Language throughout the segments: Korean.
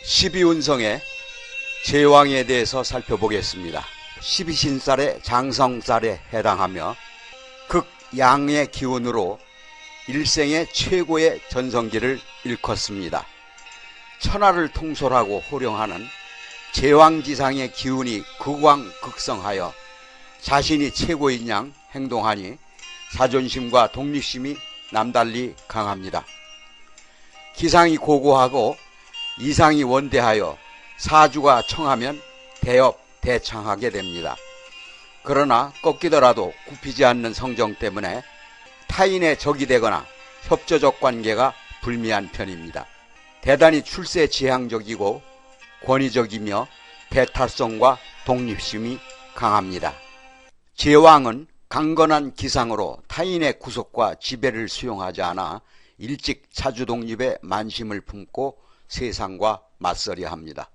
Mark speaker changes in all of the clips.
Speaker 1: 십이운성의 제왕에 대해서 살펴보겠습니다. 십이신살의 장성살에 해당하며 극양의 기운으로 일생의 최고의 전성기를 일컫습니다. 천하를 통솔하고 호령하는 제왕지상의 기운이 극왕극성하여 자신이 최고인 양 행동하니 자존심과 독립심이 남달리 강합니다. 기상이 고고하고 이상이 원대하여 사주가 청하면 대업 대창하게 됩니다. 그러나 꺾이더라도 굽히지 않는 성정 때문에 타인의 적이 되거나 협조적 관계가 불미한 편입니다. 대단히 출세지향적이고 권위적이며 배탈성과 독립심이 강합니다. 제왕은 강건한 기상으로 타인의 구속과 지배를 수용하지 않아 일찍 자주독립의 만심을 품고 세상과 맞서려 합니다.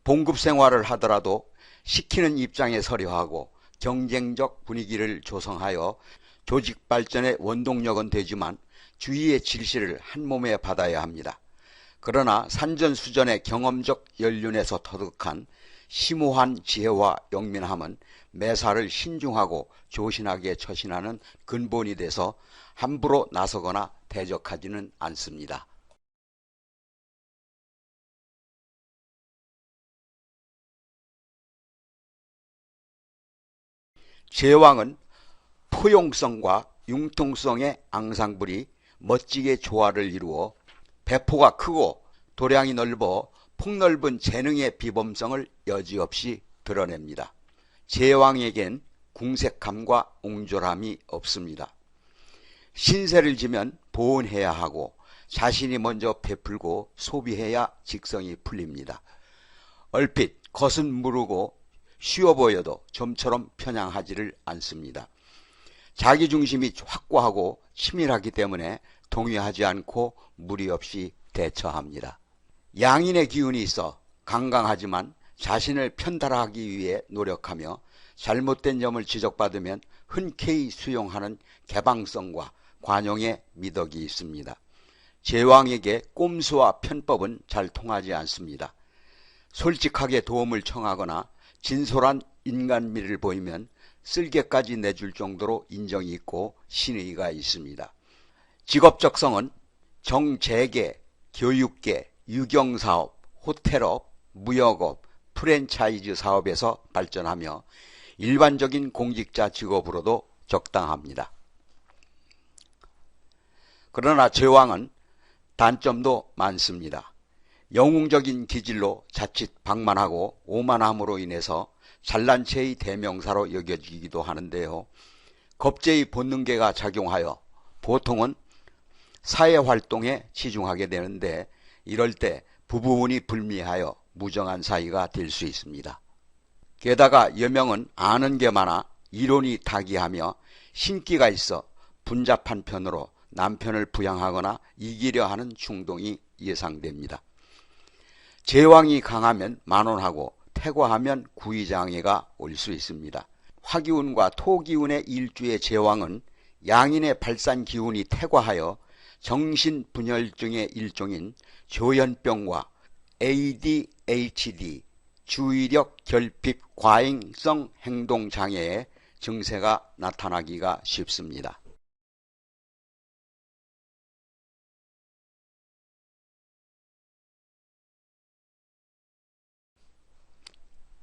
Speaker 1: 봉급 생활을 하더라도 시키는 입장에 서려 하고 경쟁적 분위기를 조성하여 조직 발전의 원동력은 되지만 주위의 질시를 한 몸에 받아야 합니다. 그러나 산전수전의 경험적 연륜에서 터득한 심오한 지혜와 영민함은 매사를 신중하고 조신하게 처신하는 근본이 돼서 함부로 나서거나 대적하지는 않습니다. 제왕은 포용성과 융통성의 앙상블이 멋지게 조화를 이루어 배포가 크고 도량이 넓어 폭넓은 재능의 비범성을 여지없이 드러냅니다. 제왕에겐 궁색함과 옹졸함이 없습니다. 신세를 지면 보온해야 하고 자신이 먼저 베풀고 소비해야 직성이 풀립니다. 얼핏 겉은 무르고 쉬워 보여도 좀처럼 편향하지를 않습니다. 자기중심이 확고하고 치밀하기 때문에 동의하지 않고 무리 없이 대처합니다. 양인의 기운이 있어 강강하지만 자신을 편달하기 위해 노력하며 잘못된 점을 지적받으면 흔쾌히 수용하는 개방성과 관용의 미덕이 있습니다. 제왕에게 꼼수와 편법은 잘 통하지 않습니다. 솔직하게 도움을 청하거나 진솔한 인간미를 보이면 쓸개까지 내줄 정도로 인정이 있고 신의가 있습니다. 직업적성은 정재계, 교육계, 유경사업, 호텔업, 무역업, 프랜차이즈 사업에서 발전하며 일반적인 공직자 직업으로도 적당합니다. 그러나 제왕은 단점도 많습니다. 영웅적인 기질로 자칫 방만하고 오만함으로 인해서 잘난 체의 대명사로 여겨지기도 하는데요. 겁제의 본능계가 작용하여 보통은 사회활동에 치중하게 되는데 이럴 때 부부운이 불미하여 무정한 사이가 될 수 있습니다. 게다가 여명은 아는 게 많아 이론이 타기하며 신기가 있어 분잡한 편으로 남편을 부양하거나 이기려 하는 충동이 예상됩니다. 제왕이 강하면 만원하고 태과하면 구의장애가 올 수 있습니다. 화기운과 토기운의 일주의 제왕은 양인의 발산 기운이 태과하여 정신분열증의 일종인 조현병과 ADHD, 주의력 결핍 과잉성 행동장애의 증세가 나타나기가 쉽습니다.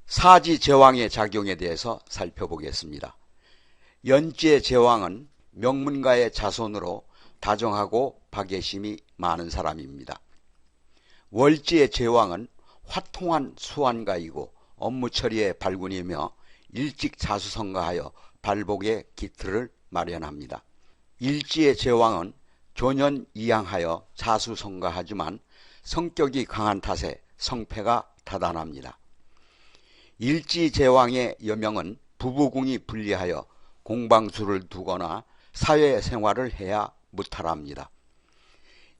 Speaker 1: 사지 제왕의 작용에 대해서 살펴보겠습니다. 연지의 제왕은 명문가의 자손으로 다정하고 박애심이 많은 사람입니다. 월지의 제왕은 화통한 수완가이고 업무 처리에 발군이며 일찍 자수성가하여 발복의 기틀을 마련합니다. 일지의 제왕은 존연이양하여 자수성가하지만 성격이 강한 탓에 성패가 다단합니다. 일지제왕의 여명은 부부궁이 불리하여 공방수를 두거나 사회생활을 해야 무탈합니다.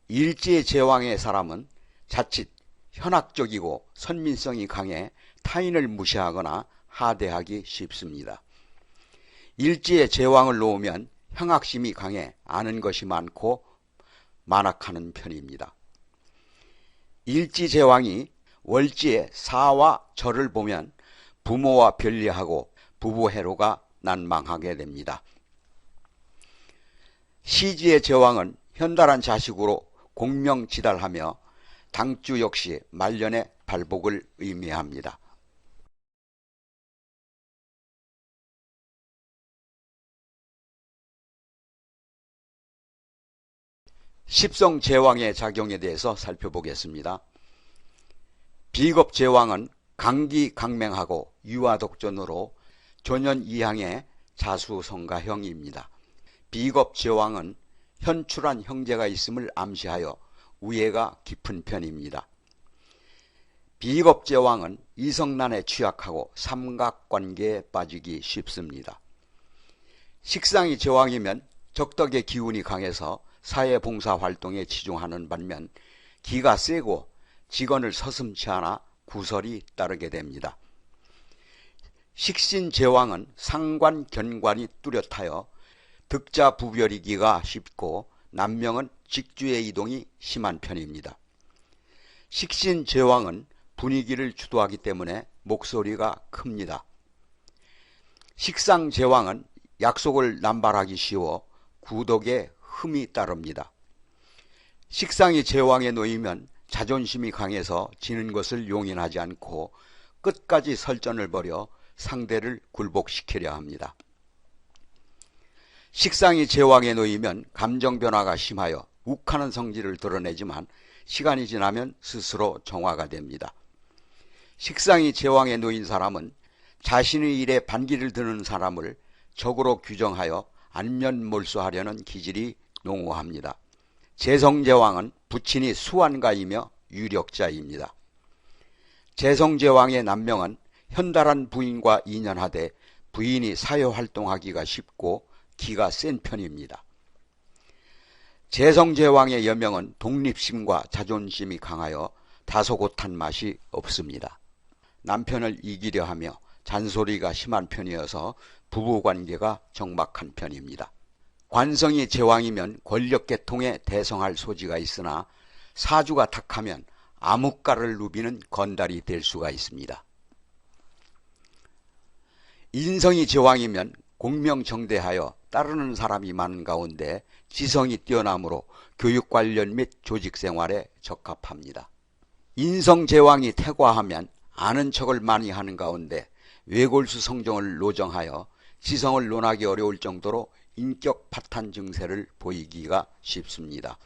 Speaker 1: 일지제왕의 사람은 자칫 현학적이고 선민성이 강해 타인을 무시하거나 하대하기 쉽습니다. 일지의 제왕을 놓으면 형악심이 강해 아는 것이 많고 만악하는 편입니다. 일지제왕이 월지에 사와 절을 보면 부모와 별리하고 부부해로가 난망하게 됩니다. 시지의 제왕은 현달한 자식으로 공명지달하며 당주 역시 말년의 발복을 의미합니다. 십성 제왕의 작용에 대해서 살펴보겠습니다. 비겁 제왕은 강기강맹하고 유아독존으로 조년 이항의 자수성가형입니다. 비겁 제왕은 현출한 형제가 있음을 암시하여 우애가 깊은 편입니다. 비겁 제왕은 이성난에 취약하고 삼각관계에 빠지기 쉽습니다. 식상이 제왕이면 적덕의 기운이 강해서 사회봉사활동에 치중하는 반면 기가 세고 직언을 서슴지 않아 구설이 따르게 됩니다. 식신제왕은 상관견관이 뚜렷하여 득자부별이기가 쉽고 남명은 직주의 이동이 심한 편입니다. 식신제왕은 분위기를 주도하기 때문에 목소리가 큽니다. 식상제왕은 약속을 남발하기 쉬워 구덕에 흠이 따릅니다. 식상이 제왕에 놓이면 자존심이 강해서 지는 것을 용인하지 않고 끝까지 설전을 벌여 상대를 굴복시키려 합니다. 식상이 제왕에 놓이면 감정 변화가 심하여 욱하는 성질을 드러내지만 시간이 지나면 스스로 정화가 됩니다. 식상이 제왕에 놓인 사람은 자신의 일에 반기를 드는 사람을 적으로 규정하여 안면몰수하려는 기질이 농후합니다. 재성제왕은 부친이 수완가이며 유력자입니다. 재성제왕의 남명은 현달한 부인과 인연하되 부인이 사회활동하기가 쉽고 기가 센 편입니다. 재성제왕의 여명은 독립심과 자존심이 강하여 다소곳한 맛이 없습니다. 남편을 이기려 하며 잔소리가 심한 편이어서 부부관계가 적막한 편입니다. 관성이 제왕이면 권력계통에 대성할 소지가 있으나 사주가 탁하면 암흑가를 누비는 건달이 될 수가 있습니다. 인성이 제왕이면 공명정대하여 따르는 사람이 많은 가운데 지성이 뛰어나므로 교육 관련 및 조직생활에 적합합니다. 인성제왕이 태과하면 아는 척을 많이 하는 가운데 외골수 성정을 노정하여 지성을 논하기 어려울 정도로 인격 파탄 증세를 보이기가 쉽습니다.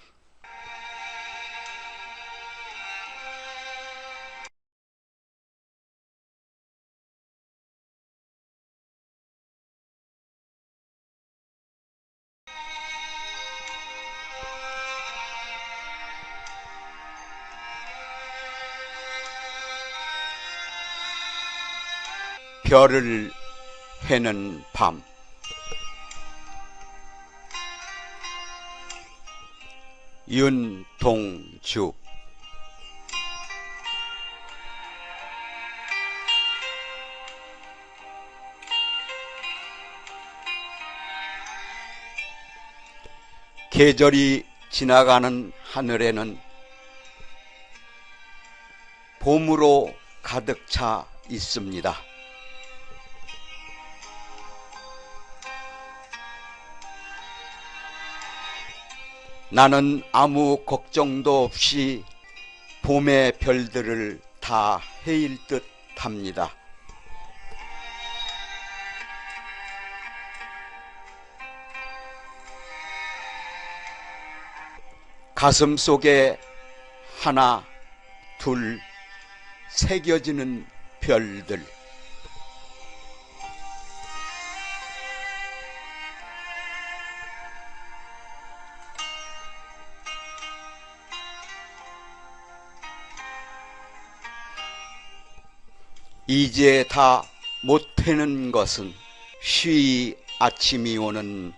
Speaker 1: 별을 해는 밤. 윤동주. 계절이 지나가는 하늘에는 봄으로 가득 차 있습니다. 나는 아무 걱정도 없이 봄의 별들을 다 헤일 듯 합니다. 가슴 속에 하나, 둘, 새겨지는 별들. 이제 다 못해는 것은 쉬이 아침이 오는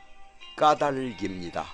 Speaker 1: 까닭입니다.